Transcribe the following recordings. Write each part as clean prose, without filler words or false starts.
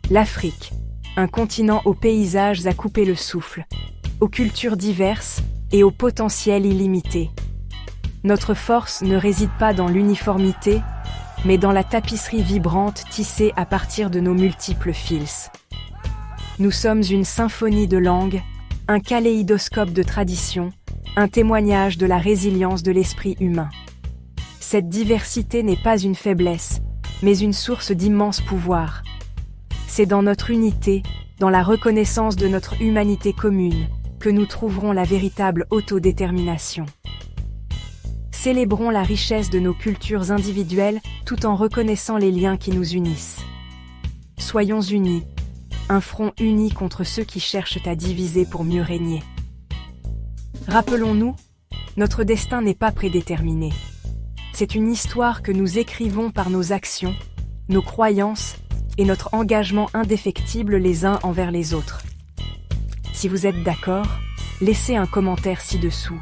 L'Afrique, un continent aux paysages à couper le souffle, aux cultures diverses et au potentiel illimité. Notre force ne réside pas dans l'uniformité, mais dans la tapisserie vibrante tissée à partir de nos multiples fils. Nous sommes une symphonie de langues, un kaléidoscope de traditions, un témoignage de la résilience de l'esprit humain. Cette diversité n'est pas une faiblesse, mais une source d'immense pouvoir. C'est dans notre unité, dans la reconnaissance de notre humanité commune, que nous trouverons la véritable autodétermination. Célébrons la richesse de nos cultures individuelles tout en reconnaissant les liens qui nous unissent. Soyons unis, un front uni contre ceux qui cherchent à diviser pour mieux régner. Rappelons-nous, notre destin n'est pas prédéterminé. C'est une histoire que nous écrivons par nos actions, nos croyances et notre engagement indéfectible les uns envers les autres. Si vous êtes d'accord, laissez un commentaire ci-dessous.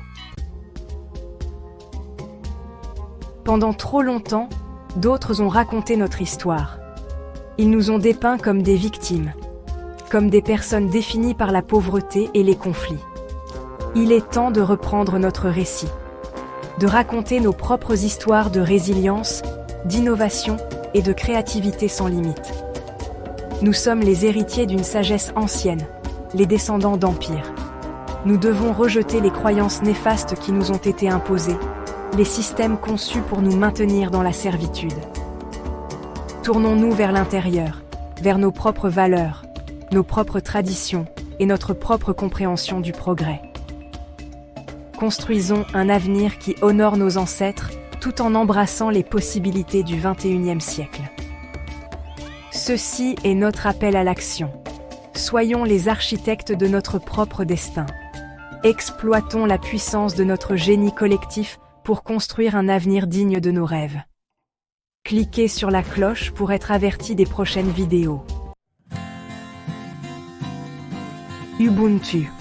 Pendant trop longtemps, d'autres ont raconté notre histoire. Ils nous ont dépeints comme des victimes, comme des personnes définies par la pauvreté et les conflits. Il est temps de reprendre notre récit, de raconter nos propres histoires de résilience, d'innovation et de créativité sans limite. Nous sommes les héritiers d'une sagesse ancienne, les descendants d'empires. Nous devons rejeter les croyances néfastes qui nous ont été imposées, les systèmes conçus pour nous maintenir dans la servitude. Tournons-nous vers l'intérieur, vers nos propres valeurs, nos propres traditions et notre propre compréhension du progrès. Construisons un avenir qui honore nos ancêtres tout en embrassant les possibilités du XXIe siècle. Ceci est notre appel à l'action. Soyons les architectes de notre propre destin. Exploitons la puissance de notre génie collectif pour construire un avenir digne de nos rêves. Cliquez sur la cloche pour être averti des prochaines vidéos. Ubuntu.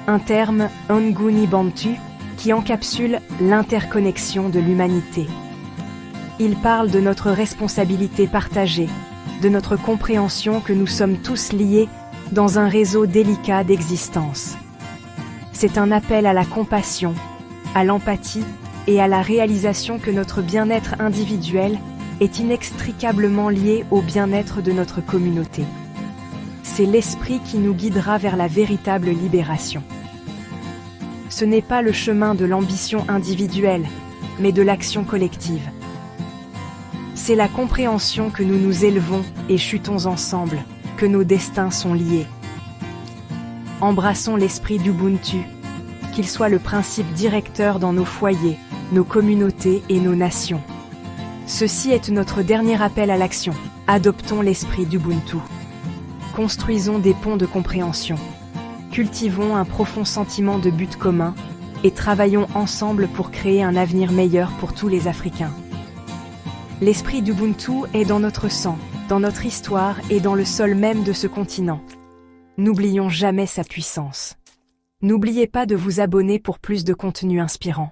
Un terme Nguni Bantu qui encapsule l'interconnexion de l'humanité. Il parle de notre responsabilité partagée, de notre compréhension que nous sommes tous liés dans un réseau délicat d'existence. C'est un appel à la compassion, à l'empathie et à la réalisation que notre bien-être individuel est inextricablement lié au bien-être de notre communauté. C'est l'esprit qui nous guidera vers la véritable libération. Ce n'est pas le chemin de l'ambition individuelle, mais de l'action collective. C'est la compréhension que nous nous élevons et chutons ensemble, que nos destins sont liés. Embrassons l'esprit d'Ubuntu, qu'il soit le principe directeur dans nos foyers, nos communautés et nos nations. Ceci est notre dernier appel à l'action. Adoptons l'esprit d'Ubuntu. Construisons des ponts de compréhension. Cultivons un profond sentiment de but commun et travaillons ensemble pour créer un avenir meilleur pour tous les Africains. L'esprit d'Ubuntu est dans notre sang, dans notre histoire et dans le sol même de ce continent. N'oublions jamais sa puissance. N'oubliez pas de vous abonner pour plus de contenu inspirant.